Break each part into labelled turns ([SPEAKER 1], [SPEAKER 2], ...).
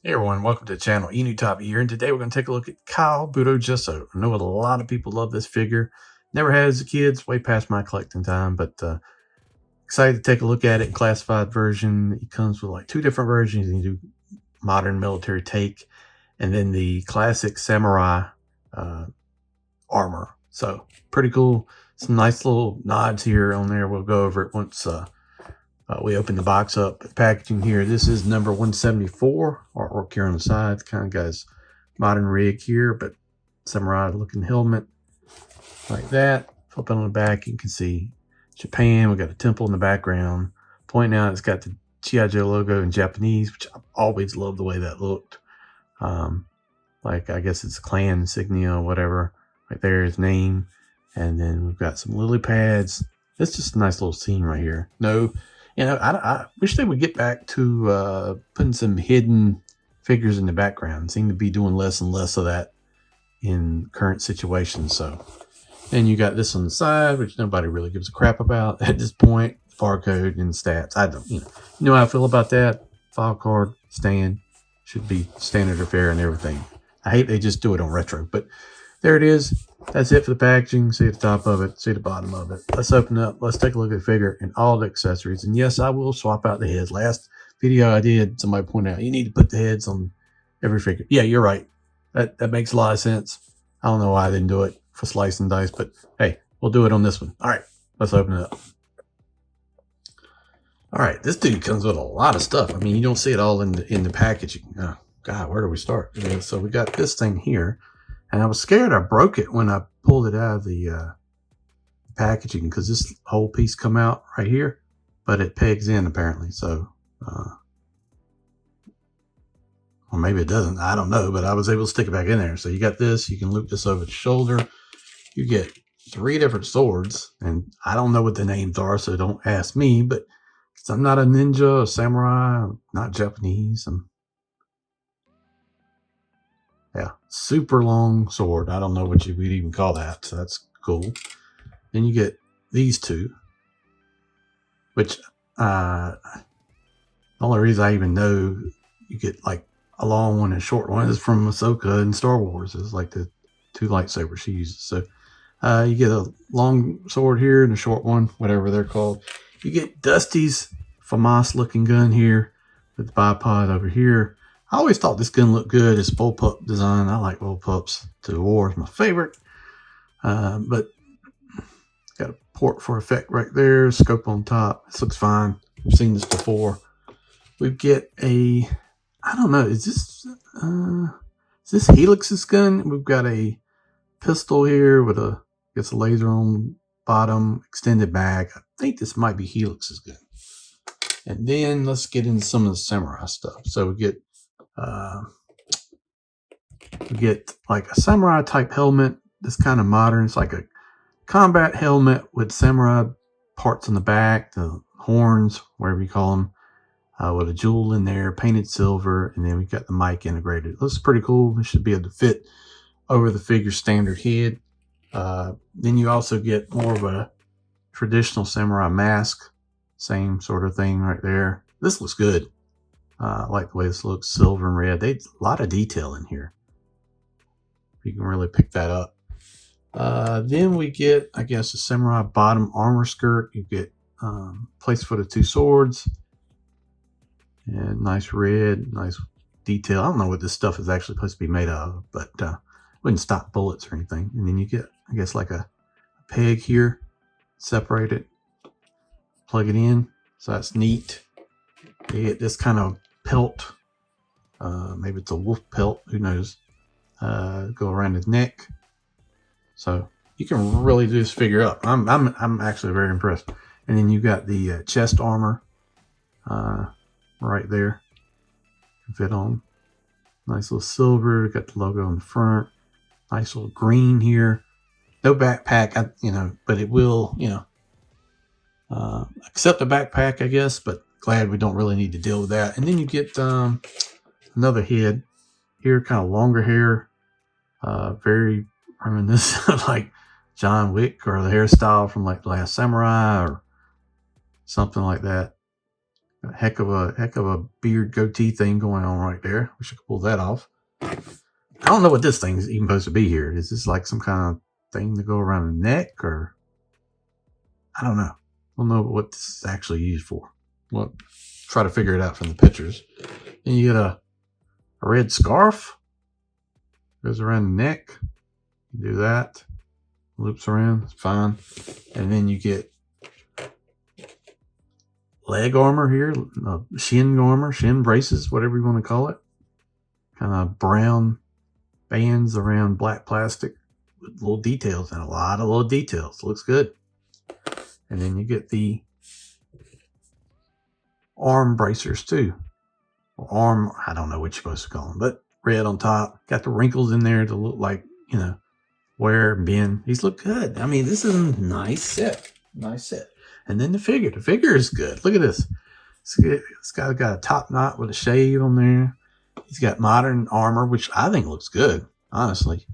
[SPEAKER 1] Hey everyone, welcome to the channel. Enewtabie here, and today we're going to take a look at Kyle BUDO Gesso. I know a lot of people love this figure. Never had as a kid, it's way past my collecting time, but excited to take a look at it in classified version. It comes with like two different versions. You do modern military take, and then the classic samurai armor. So pretty cool. Some nice little nods here on there. We'll go over it once we open the box up. The packaging here, this is number 174, artwork here on the side. Kind of got his modern rig here, but samurai looking helmet like that. Flip it on the back, you can see Japan. We got a temple in the background. Pointing out it's got the G.I. Joe logo in Japanese, which I always loved the way that looked. Like I guess it's clan insignia or whatever. Right there, his name. And then we've got some lily pads. It's just a nice little scene right here. No, you know, I wish they would get back to putting some hidden figures in the background. Seem to be doing less and less of that in current situations. So, and you got this on the side, which nobody really gives a crap about at this point. Barcode and stats. I don't, you know how I feel about that. File card, stand, should be standard affair and everything. I hate they just do it on retro, but there it is. That's it for the packaging. See the top of it, see the bottom of it. Let's open up. Let's take a look at the figure and all the accessories. And yes, I will swap out the heads. Last video I did, somebody pointed out, you need to put the heads on every figure. Yeah, you're right. That makes a lot of sense. I don't know why I didn't do it for Slice and Dice, but hey, we'll do it on this one. All right, let's open it up. All right, this dude comes with a lot of stuff. I mean, you don't see it all in the packaging. Oh, God, where do we start? Yeah, so we got this thing here. And I was scared I broke it when I pulled it out of the packaging, because this whole piece come out right here, but it pegs in apparently. So, or maybe it doesn't. I don't know, but I was able to stick it back in there. So you got this. You can loop this over the shoulder. You get 3 different swords, and I don't know what the names are, so don't ask me. But I'm not a ninja, a samurai, I'm not Japanese. Yeah, super long sword. I don't know what you would even call that, so that's cool. Then you get these two, which the only reason I even know you get like a long one and a short one is from Ahsoka in Star Wars. It's like the 2 lightsabers she uses. So you get a long sword here and a short one, whatever they're called. You get Dusty's FAMAS looking gun here with the bipod over here. I always thought this gun looked good. It's bullpup design. I like bullpups. To war is my favorite. But got a port for effect right there. Scope on top. This looks fine. We've seen this before. We get a, I don't know, is this Helix's gun? We've got a pistol here with a, I guess, a laser on the bottom, extended mag. I think this might be Helix's gun. And then let's get into some of the samurai stuff. So we get like a samurai type helmet. That's kind of modern. It's like a combat helmet with samurai parts on the back, the horns, whatever you call them, with a jewel in there, painted silver, and then we've got the mic integrated. It looks pretty cool. It should be able to fit over the figure's standard head. Then you also get more of a traditional samurai mask, same sort of thing right there. This looks good. I like the way this looks, silver and red. They a lot of detail in here. You can really pick that up. Then we get, I guess, a samurai bottom armor skirt. You get place for the 2 swords. And nice red, nice detail. I don't know what this stuff is actually supposed to be made of, but wouldn't stop bullets or anything. And then you get, I guess, like a peg here. Separate it. Plug it in. So that's neat. You get this kind of pelt. Maybe it's a wolf pelt. Who knows? Go around his neck. So you can really do this figure up. I'm actually very impressed. And then you got the chest armor right there. Can fit on. Nice little silver. Got the logo on the front. Nice little green here. No backpack, but it will, accept a backpack, I guess, but glad we don't really need to deal with that. And then you get another head here, kind of longer hair, very reminiscent of like John Wick, or the hairstyle from like The Last Samurai or something like that. Got a heck of a beard goatee thing going on right there. Wish I could pull that off. I don't know what this thing's even supposed to be here. Is this like some kind of thing to go around the neck, or I don't know. I don't know what this is actually used for. Well, try to figure it out from the pictures. Then you get a red scarf. Goes around the neck. You do that. Loops around. It's fine. And then you get leg armor here. Shin armor. Shin braces. Whatever you want to call it. Kind of brown bands around black plastic. With little details. And a lot of little details. Looks good. And then you get the arm bracers too. Or arm, I don't know what you're supposed to call them, but red on top. Got the wrinkles in there to look like, you know, wear and bend. These look good. I mean, this is a nice set. Nice set. And then the figure. The figure is good. Look at this. It's got a top knot with a shade on there. He's got modern armor, which I think looks good, honestly.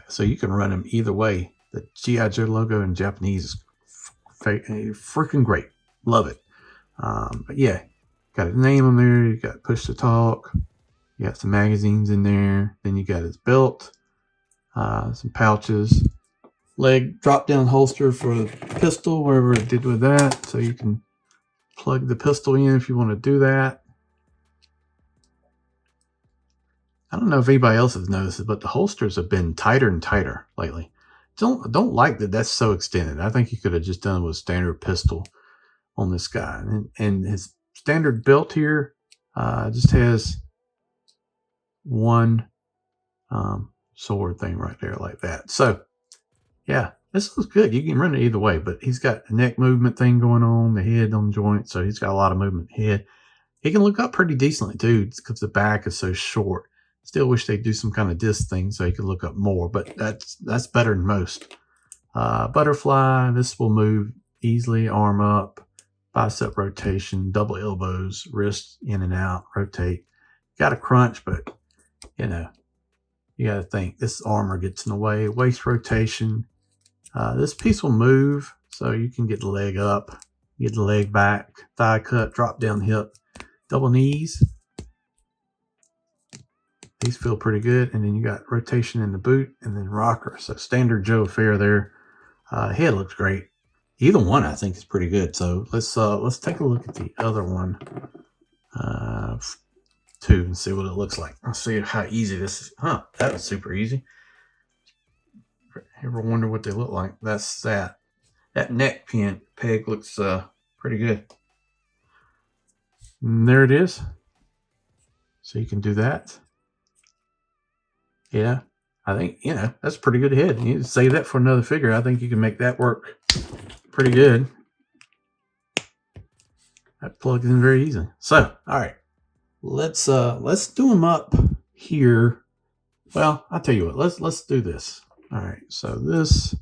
[SPEAKER 1] So you can run him either way. The G.I. Joe logo in Japanese is freaking great. Love it. But yeah, got his name on there. You got push to talk. You got some magazines in there. Then you got his belt, some pouches, leg drop down holster for the pistol, wherever it did with that. So you can plug the pistol in if you want to do that. I don't know if anybody else has noticed it, but the holsters have been tighter and tighter lately. Don't like that that's so extended. I think you could have just done with standard pistol on this guy. And his standard belt here just has one sword thing right there like that. So yeah, this looks good. You can run it either way, but he's got a neck movement thing going on, the head on joint, so he's got a lot of movement head. He can look up pretty decently too because the back is so short. Still wish they'd do some kind of disc thing so he could look up more, but that's better than most. Butterfly, this will move easily, arm up, bicep rotation, double elbows, wrist in and out, rotate. Got a crunch, but you know, you got to think this armor gets in the way. Waist rotation. This piece will move, so you can get the leg up, get the leg back, thigh cut, drop down hip, double knees. These feel pretty good. And then you got rotation in the boot and then rocker. So standard Joe affair there. Head looks great. Either one I think is pretty good. So let's take a look at the other one too and see what it looks like. Let's see how easy this is. Huh, that was super easy. Ever wonder what they look like? That's that. That neck peg looks pretty good. And there it is. So you can do that. Yeah, I think, you know, that's a pretty good head. You save that for another figure. I think you can make that work pretty good. That plugs in very easily. So, all right, let's do them up here. Well, I'll tell you what. Let's do this. All right, so this.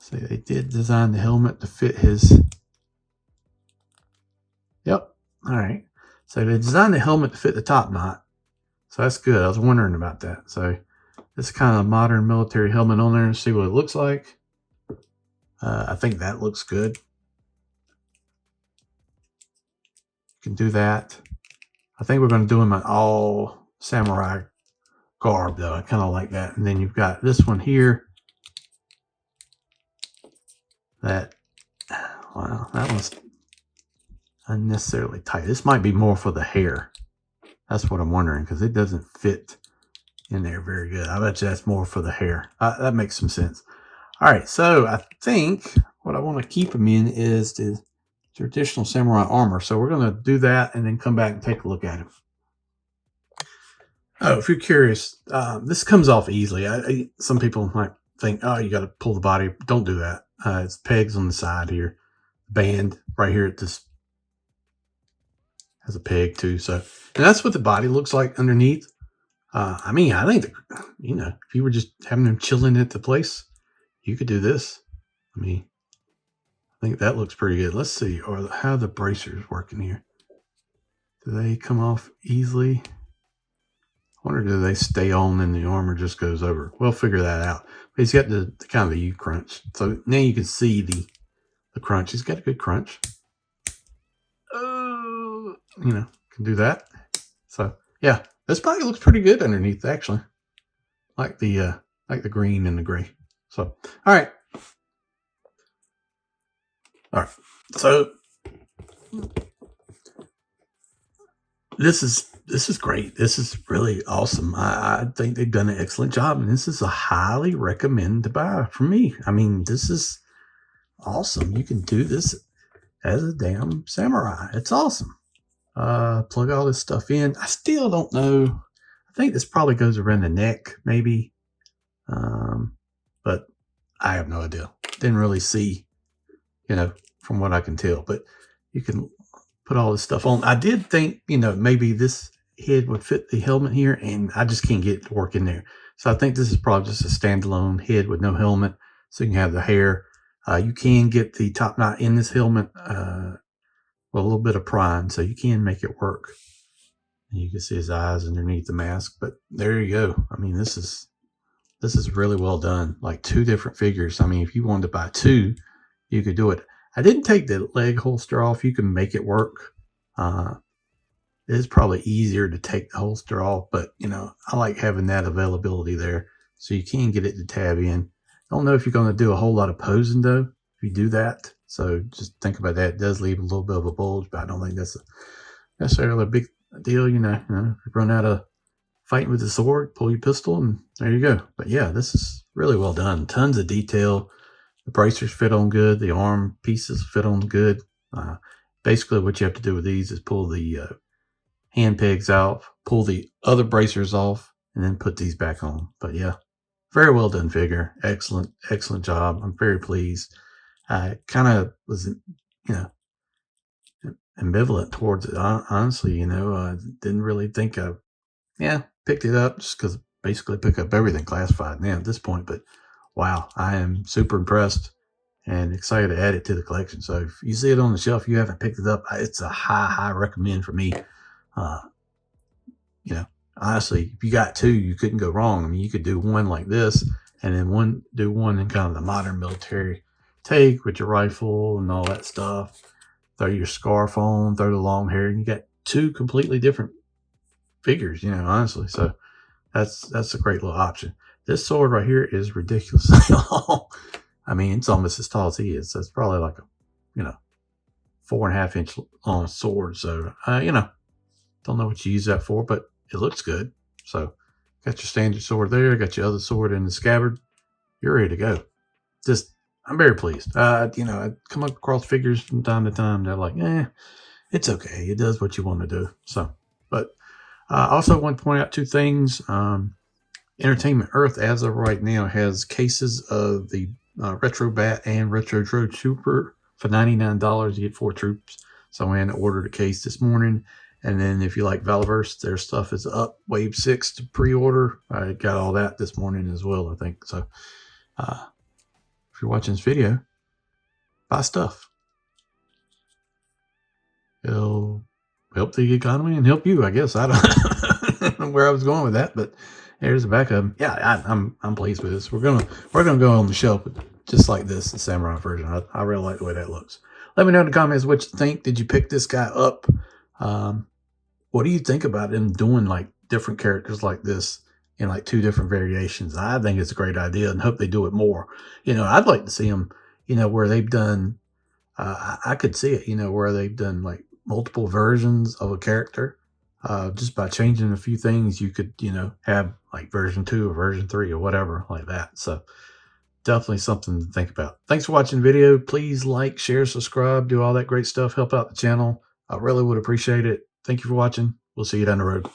[SPEAKER 1] See, they did design the helmet to fit his. Yep. All right. So they designed the helmet to fit the top knot. So that's good. I was wondering about that. So this kind of modern military helmet on there and see what it looks like. I think that looks good. You can do that. I think we're going to do him an all samurai garb though. I kind of like that. And then you've got this one here. That, wow, that was unnecessarily tight. This might be more for the hair. That's what I'm wondering because it doesn't fit in there very good. I bet you that's more for the hair. That makes some sense. All right, so I think what I want to keep them in is the traditional samurai armor. So we're going to do that and then come back and take a look at him. Oh, if you're curious, this comes off easily. Some people might think, oh, you got to pull the body. Don't do that. It's pegs on the side here. Band right here at this has a peg too. So, and that's what the body looks like underneath. I mean, I think, you know, if you were just having them chilling at the place, you could do this. I mean, I think that looks pretty good. Let's see, or how the bracers working here. Do they come off easily? wonder, do they stay on and the armor just goes over? We'll figure that out. But he's got the kind of the U crunch. So now you can see the crunch. He's got a good crunch. You know, can do that. So yeah, this body looks pretty good underneath, actually. Like the green and the gray. So all right. So this is great. This is really awesome. I think they've done an excellent job, and this is a highly recommend to buy for me. I mean, this is awesome. You can do this as a damn samurai. It's awesome. Plug all this stuff in. I still don't know. I think this probably goes around the neck, maybe. But I have no idea. Didn't really see, you know, from what I can tell. But you can put all this stuff on. I did think, you know, maybe this head would fit the helmet here, and I just can't get it to work in there. So I think this is probably just a standalone head with no helmet, so you can have the hair. You can get the top knot in this helmet with a little bit of prying, so you can make it work. And you can see his eyes underneath the mask, but there you go. I mean, this is really well done. Like 2 different figures. I mean, if you wanted to buy 2, you could do it. I didn't take the leg holster off. You can make it work. It is probably easier to take the holster off, but you know, I like having that availability there, so you can get it to tab in. I don't know if you're going to do a whole lot of posing though, if you do that. So just think about that. It does leave a little bit of a bulge, but I don't think that's necessarily a big deal. You know, if you run out of fighting with the sword, pull your pistol, and there you go. But yeah, this is really well done. Tons of detail. The bracers fit on good. The arm pieces fit on good. Basically, what you have to do with these is pull the hand pegs out, pull the other bracers off, and then put these back on. But yeah, very well done figure. Excellent, excellent job. I'm very pleased. I kind of was, you know, ambivalent towards it. Honestly, you know, I didn't really think picked it up just because basically pick up everything classified now at this point. But wow, I am super impressed and excited to add it to the collection. So if you see it on the shelf, you haven't picked it up, it's a high recommend for me. You know, honestly, if you got 2, you couldn't go wrong. I mean, you could do one like this, and then do one in kind of the modern military take with your rifle and all that stuff. Throw your scarf on, throw the long hair, and you got 2 completely different figures, you know, honestly. So that's a great little option. This sword right here is ridiculously long. I mean, it's almost as tall as he is. So it's probably like a, you know, 4.5 inch long sword. So, you know, don't know what you use that for, but it looks good. So got your standard sword there. Got your other sword in the scabbard. You're ready to go. Just, I'm very pleased. You know, I come across figures from time to time. They're like, it's okay. It does what you want to do. So, but I also want to point out 2 things. Entertainment Earth, as of right now, has cases of the Retro Bat and Retro Trooper for $99. You get 4 troops. So I went and ordered a case this morning. And then if you like Valiverse, their stuff is up. Wave 6 to pre-order. I got all that this morning as well, I think. So if you're watching this video, buy stuff. It'll help the economy and help you, I guess. I don't know where I was going with that, but here's the back of them. Yeah, I'm pleased with this. We're gonna go on the shelf just like this, the samurai version. I really like the way that looks. Let me know in the comments what you think. Did you pick this guy up? What do you think about them doing like different characters like this in like 2 different variations? I think it's a great idea and hope they do it more. You know, I'd like to see them, you know, where they've done, I could see it, you know, where they've done like multiple versions of a character. Just by changing a few things, you could, you know, have like version 2 or version 3 or whatever like that. So definitely something to think about. Thanks for watching the video. Please like, share, subscribe, do all that great stuff. Help out the channel. I really would appreciate it. Thank you for watching. We'll see you down the road.